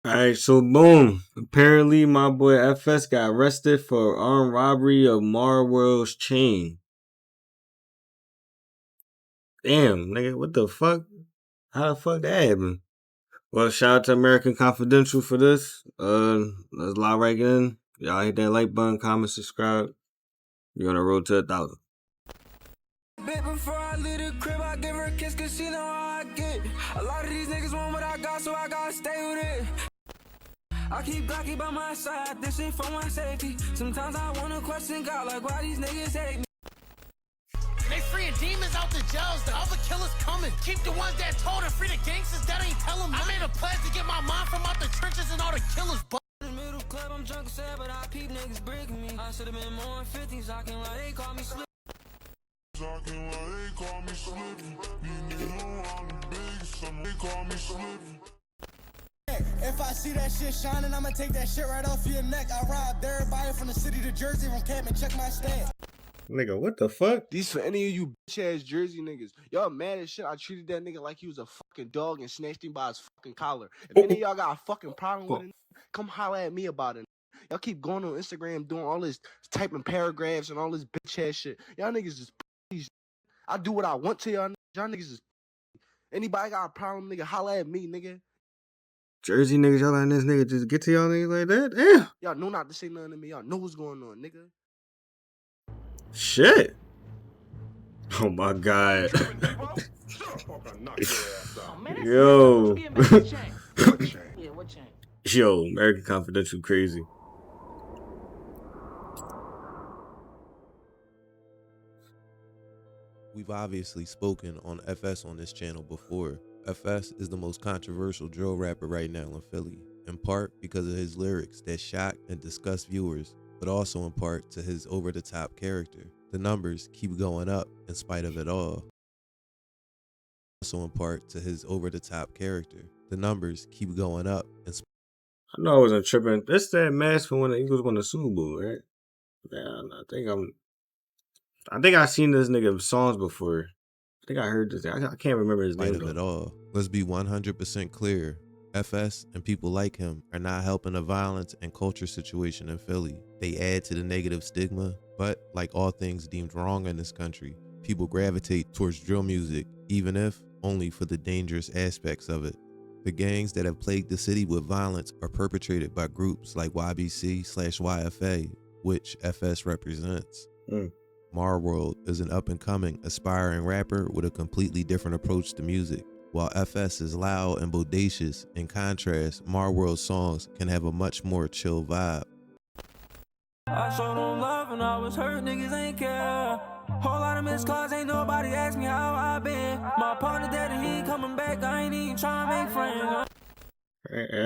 Alright, so boom. Apparently my boy FS got arrested for armed robbery of Wrld's chain. Damn, nigga, what the fuck? How the fuck that happened? Well, shout out to American Confidential for this. Let's live right in. Y'all hit that like button, comment, subscribe. You're on the road to 1,000. Before I leave the crib, I give her a kiss cause she know how I get. A lot of these niggas want what I got, so I gotta stay with it. I keep Glocky by my side, this shit for my safety. Sometimes I wanna question God, like why these niggas hate me. They freeing demons out the jails, the other killers coming. Keep the ones that told and free the gangsters that ain't tell them. I made a pledge to get my mind from out the trenches and all the killers. In the middle club, I'm drunk and sad, but I peep niggas breaking me. I should've been more in 50s, I can lie, they call me slip. If I see that shit shining, I'ma take that shit right off your neck. I robbed everybody from the city to Jersey, from Camp and check my stand. Nigga, what the fuck? These for any of you bitch ass Jersey niggas. Y'all mad as shit. I treated that nigga like he was a fucking dog and snatched him by his fucking collar. If any of y'all got a fucking problem with it, come holler at me about it. Y'all keep going on Instagram doing all this typing paragraphs and all this bitch ass shit. Y'all niggas just I do what I want to y'all. Y'all niggas just anybody got a problem, nigga, holler at me, nigga. Jersey niggas, y'all letting this nigga just get to y'all niggas like that? Damn. Y'all know not to say nothing to me. Y'all know what's going on, nigga. Shit. Oh my god. Yo. Yo, American Confidential crazy. We've obviously spoken on FS on this channel before. FS is the most controversial drill rapper right now in Philly, in part because of his lyrics that shock and disgust viewers, but also in part to his over-the-top character. The numbers keep going up in spite of it all. Also in part to his over-the-top character. The numbers keep going up in spite. I know I wasn't tripping. That's that mask from when the Eagles won the Super Bowl, right? Yeah, I think I've seen this nigga songs before. I think I heard this. I can't remember his name. Of it all. Let's be 100% clear. FS and people like him are not helping the violence and culture situation in Philly. They add to the negative stigma, but like all things deemed wrong in this country, people gravitate towards drill music, even if only for the dangerous aspects of it. The gangs that have plagued the city with violence are perpetrated by groups like YBC/YFA, which FS represents. Wrld is an up-and-coming, aspiring rapper with a completely different approach to music. While FS is loud and bodacious, in contrast, Wrld's songs can have a much more chill vibe. I showed them love and I was hurt, niggas ain't care. Whole lot of missed calls, ain't nobody ask me how I been. My partner dead and he ain't coming back, I ain't even trying to make friends.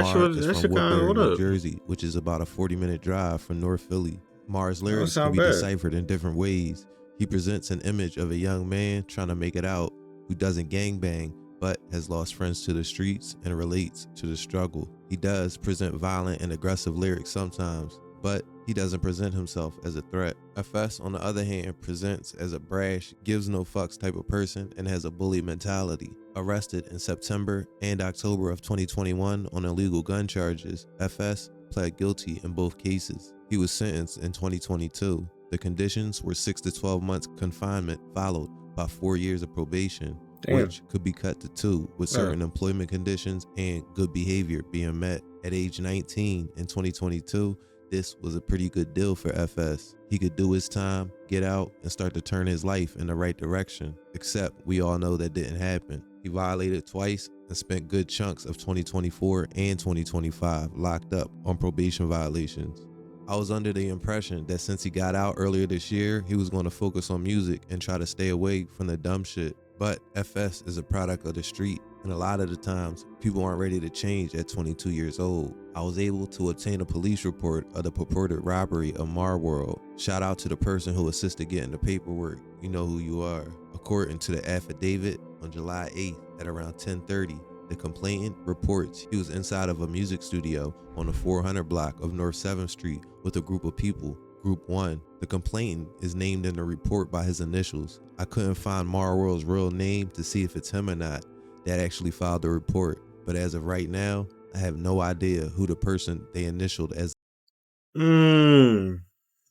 Mars is from Woodbury, New Jersey, which is about a 40-minute drive from North Philly. Mars' lyrics can be deciphered in different ways. He presents an image of a young man trying to make it out, who doesn't gangbang, but has lost friends to the streets and relates to the struggle. He does present violent and aggressive lyrics sometimes, but he doesn't present himself as a threat. FS, on the other hand, presents as a brash, gives no fucks type of person and has a bully mentality. Arrested in September and October of 2021 on illegal gun charges, FS pled guilty in both cases. He was sentenced in 2022. The conditions were 6 to 12 months confinement, followed by 4 years of probation, which could be cut to 2 with certain employment conditions and good behavior being met. At age 19 in 2022, this was a pretty good deal for FS. He could do his time, get out, and start to turn his life in the right direction. Except we all know that didn't happen. He violated twice and spent good chunks of 2024 and 2025 locked up on probation violations. I was under the impression that since he got out earlier this year, he was going to focus on music and try to stay away from the dumb shit. But FS is a product of the street, and a lot of the times, people aren't ready to change at 22 years old. I was able to obtain a police report of the purported robbery of Wrld. Shout out to the person who assisted getting the paperwork. You know who you are. According to the affidavit, on July 8th at around 10:30, the complainant reports he was inside of a music studio on the 400 block of North 7th Street with a group of people. Group 1. The complainant is named in the report by his initials. I couldn't find Wrld's real name to see if it's him or not that actually filed the report, but as of right now, I have no idea who the person they initialed as.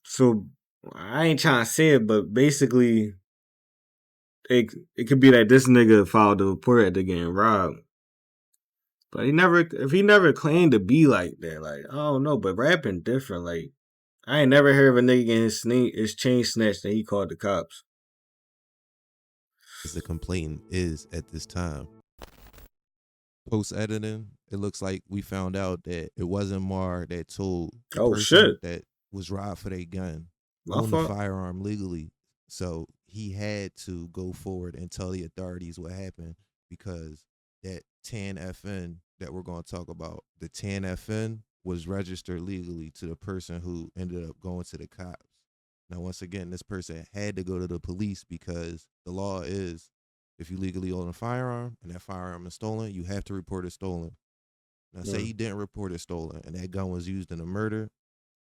So I ain't trying to say it, but basically, it could be that this nigga filed the report after getting robbed. But if he never claimed to be like that, like, I don't know, but rapping different. Like, I ain't never heard of a nigga getting his chain snatched and he called the cops. As the complainant is at this time. Post-editing, it looks like we found out that it wasn't Mar that told the person that was robbed for their gun, owned the firearm legally. So he had to go forward and tell the authorities what happened, because that tan FN that we're going to talk about, the tan FN was registered legally to the person who ended up going to the cops. Now, once again, this person had to go to the police because the law is, if you legally own a firearm and that firearm is stolen, you have to report it stolen. Now, say he didn't report it stolen and that gun was used in a murder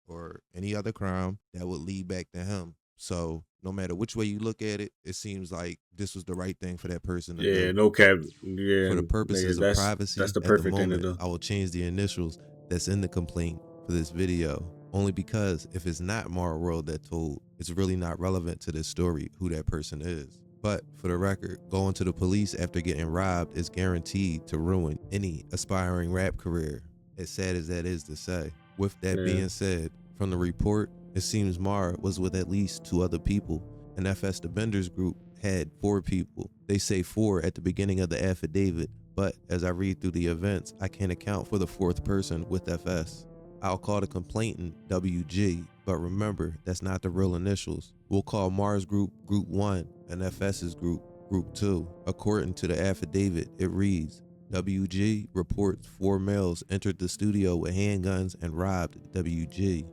or any other crime, that would lead back to him. So no matter which way you look at it, it seems like this was the right thing for that person to do. Yeah, no cap. Yeah, for the purposes of privacy, that's the perfect thing to do. I will change the initials that's in the complaint for this video, only because if it's not Wrld that told, it's really not relevant to this story who that person is. But for the record, going to the police after getting robbed is guaranteed to ruin any aspiring rap career, as sad as that is to say. With that being said, from the report, it seems Mar was with at least 2 other people, and FsDaBender's group had 4 people. They say 4 at the beginning of the affidavit, but as I read through the events, I can't account for the 4th person with FS. I'll call the complainant WG, but remember, that's not the real initials. We'll call Mar's group Group 1 and FS's group Group 2. According to the affidavit, it reads, WG reports 4 males entered the studio with handguns and robbed WG.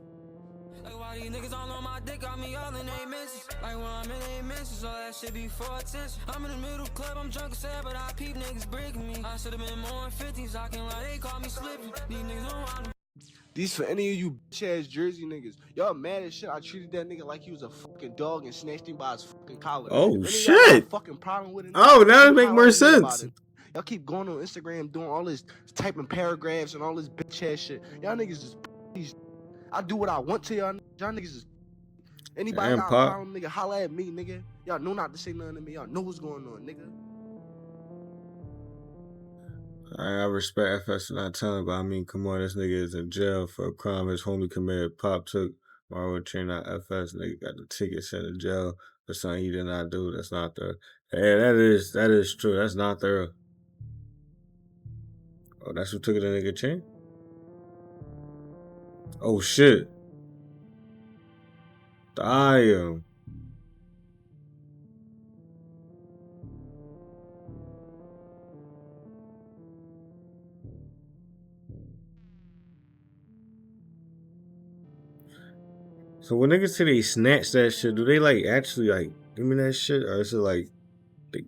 Like, why these niggas all on my dick, got me all in they misses. Like, when I'm in they misses, all that shit be for attention. I'm in the middle club, I'm drunk as hell, but I peep niggas breaking me. I should've been more in 50s, I can lie, they call me slipping. These niggas don't want. These for any of you bitch ass Jersey niggas. Y'all mad as shit. I treated that nigga like he was a fucking dog and snatched him by his fucking collar. Oh if shit! Y'all got a fucking problem with it. Oh, that make more sense. Y'all keep going on Instagram doing all this typing paragraphs and all this bitch ass shit. Y'all niggas just I do what I want to y'all. Y'all niggas just anybody got a problem, nigga, holla at me, nigga. Y'all know not to say nothing to me. Y'all know what's going on, nigga. I respect FS not telling, but I mean, come on, this nigga is in jail for a crime his homie committed. Pop took Wrld chain out FS. Nigga got the ticket sent to jail for something he did not do. That's not the. Yeah, that is true. That's not the. Oh, that's who took it, the nigga chain? Oh shit. Damn. So when niggas say they snatch that shit, do they like actually like give me that shit, or is it like they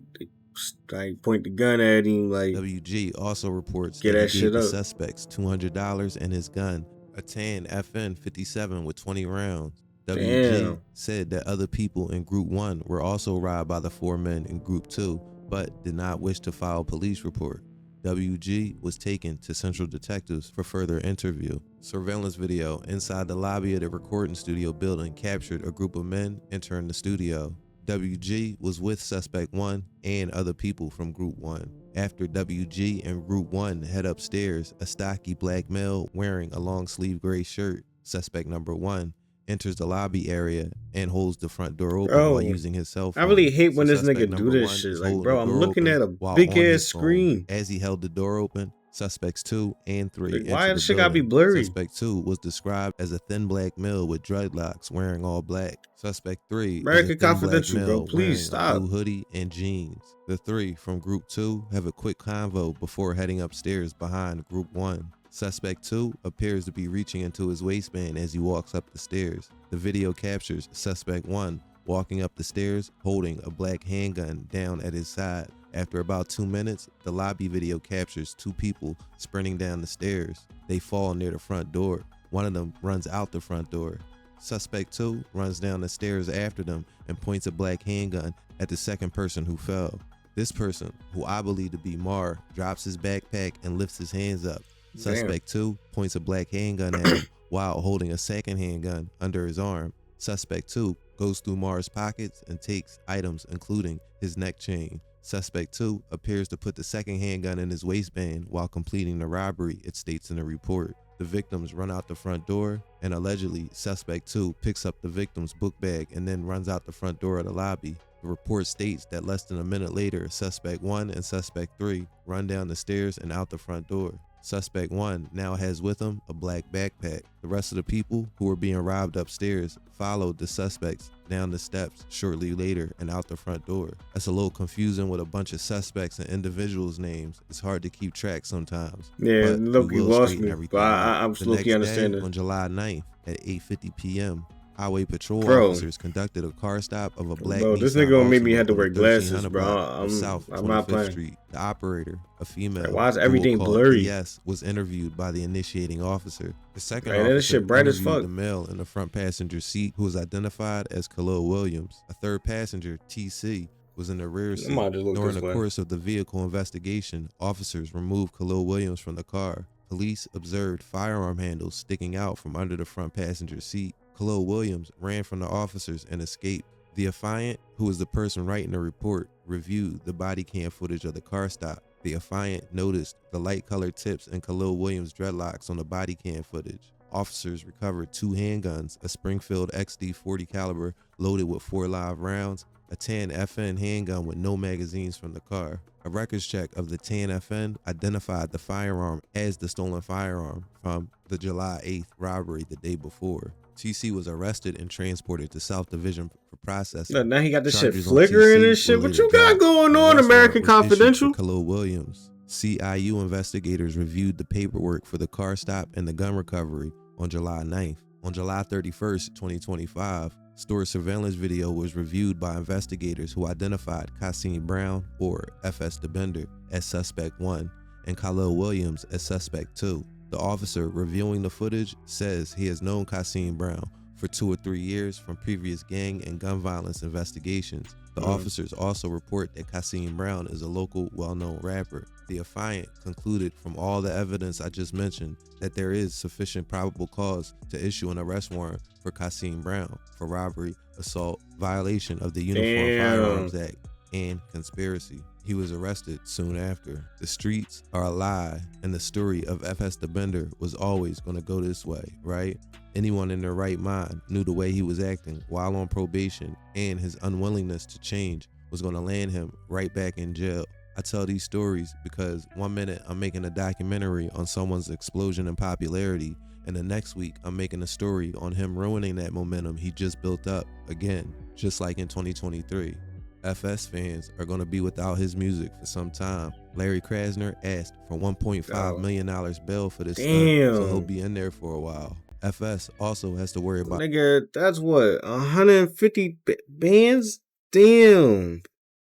like point the gun at him like? WG also reports that he gave the suspects $200 and his gun, a tan FN 57 with 20 rounds. WG said that other people in Group 1 were also robbed by the 4 men in Group 2, but did not wish to file a police report. WG was taken to Central Detectives for further interview. Surveillance video inside the lobby of the recording studio building captured a group of men entering the studio. WG was with Suspect 1 and other people from Group 1. After WG and Group 1 head upstairs, a stocky black male wearing a long-sleeve gray shirt, Suspect number 1, enters the lobby area and holds the front door open while using his cell phone. I really hate when this nigga do this shit. Like, bro, I'm looking at a big ass screen. As he held the door open, suspects 2 and 3 like, why the shit gotta be blurry? Suspect 2 was described as a thin black male with dreadlocks wearing all black. Suspect 3 American Confidential, bro, please stop. A blue hoodie and jeans. The 3 from Group 2 have a quick convo before heading upstairs behind Group 1. Suspect 2 appears to be reaching into his waistband as he walks up the stairs. The video captures Suspect 1 walking up the stairs holding a black handgun down at his side. After about 2 minutes, the lobby video captures 2 people sprinting down the stairs. They fall near the front door. One of them runs out the front door. Suspect 2 runs down the stairs after them and points a black handgun at the second person who fell. This person, who I believe to be Mar, drops his backpack and lifts his hands up. Suspect 2 points a black handgun at him while holding a second handgun under his arm. Suspect 2 goes through Mars' pockets and takes items including his neck chain. Suspect 2 appears to put the second handgun in his waistband while completing the robbery, it states in the report. The victims run out the front door, and allegedly, Suspect 2 picks up the victim's book bag and then runs out the front door of the lobby. The report states that less than a minute later, Suspect 1 and Suspect 3 run down the stairs and out the front door. Suspect 1 now has with him a black backpack. The rest of the people who were being robbed upstairs followed the suspects down the steps shortly later and out the front door. That's a little confusing with a bunch of suspects and individuals' names. It's hard to keep track sometimes. Yeah, look, you lost me. But I'm the slowly understanding. On July 9th at 8:50 p.m., Highway Patrol officers conducted a car stop of a black Nissan. This nigga gonna make me have to wear glasses, bro. I'm not playing. Street. The operator, a female, like, why is everything blurry? PS, was interviewed by the initiating officer. The second officer this shit bright as fuck. The male in the front passenger seat, who was identified as Khalil Williams. A third passenger, TC, was in the rear seat. During the course of the vehicle investigation, officers removed Khalil Williams from the car. Police observed firearm handles sticking out from under the front passenger seat. Khalil Williams ran from the officers and escaped. The affiant, who was the person writing the report, reviewed the body cam footage of the car stop. The affiant noticed the light-colored tips in Khalil Williams' dreadlocks on the body cam footage. Officers recovered 2 handguns, a Springfield XD 40 caliber loaded with 4 live rounds, a tan FN handgun with no magazines from the car. A records check of the tan FN identified the firearm as the stolen firearm from the July 8th robbery the day before. TC was arrested and transported to South Division for processing. Look, now he got this shit flickering and shit. What you got going on, American Confidential? Khalil Williams. CIU investigators reviewed the paperwork for the car stop and the gun recovery on July 9th. On July 31st, 2025, store surveillance video was reviewed by investigators who identified Kasim Brown, or FsDaBender, as Suspect 1 and Khalil Williams as Suspect 2. The officer reviewing the footage says he has known Kasim Brown for 2 or 3 years from previous gang and gun violence investigations. The officers also report that Kasim Brown is a local well-known rapper. The affiant concluded from all the evidence I just mentioned that there is sufficient probable cause to issue an arrest warrant for Kasim Brown for robbery, assault, violation of the Uniform Firearms Act, and conspiracy. He was arrested soon after. The streets are a lie, and the story of FsDaBender was always going to go this way, right? Anyone in their right mind knew the way he was acting while on probation and his unwillingness to change was going to land him right back in jail. I tell these stories because one minute I'm making a documentary on someone's explosion in popularity, and the next week I'm making a story on him ruining that momentum he just built up again, just like in 2023. FS fans are going to be without his music for some time. Larry Krasner asked for $1.5 million bail for this stunt, so he'll be in there for a while. FS also has to worry about... Nigga, that's what, 150 bands? Damn.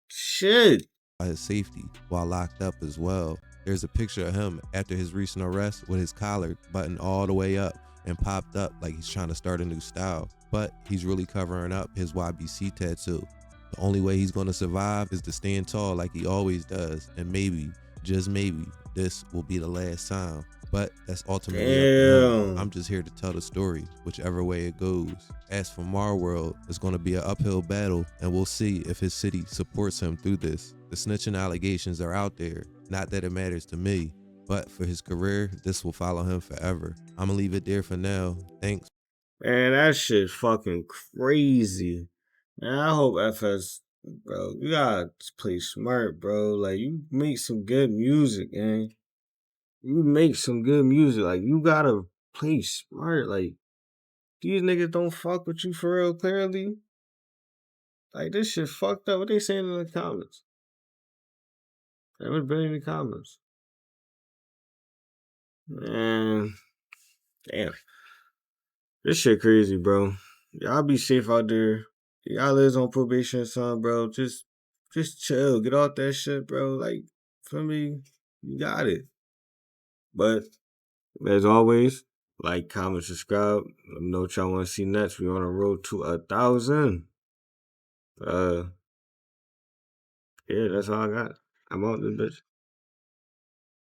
Shit. His safety while locked up as well. There's a picture of him after his recent arrest with his collar buttoned all the way up and popped up like he's trying to start a new style. But he's really covering up his YBC tattoo. The only way he's going to survive is to stand tall like he always does, and maybe, just maybe, this will be the last time. But that's ultimately up to him. I'm just here to tell the story, whichever way it goes. As for Wrld, it's going to be an uphill battle, and we'll see if his city supports him through this. The snitching allegations are out there, not that it matters to me, but for his career, this will follow him forever. I'm going to leave it there for now. Thanks. Man, that shit's fucking crazy. Man, I hope FS, bro, you gotta play smart, bro. Like, you make some good music, man. You make some good music. Like, you gotta play smart. Like, these niggas don't fuck with you for real, clearly. Like, this shit fucked up. What they saying in the comments? They would been in the comments. Man, damn. This shit crazy, bro. Y'all be safe out there. Y'all lives on probation, son, bro. Just chill. Get off that shit, bro. Like, for me, you got it. But, as always, like, comment, subscribe. Let me know what y'all want to see next. We on the road to 1,000. Yeah, that's all I got. I'm out this bitch.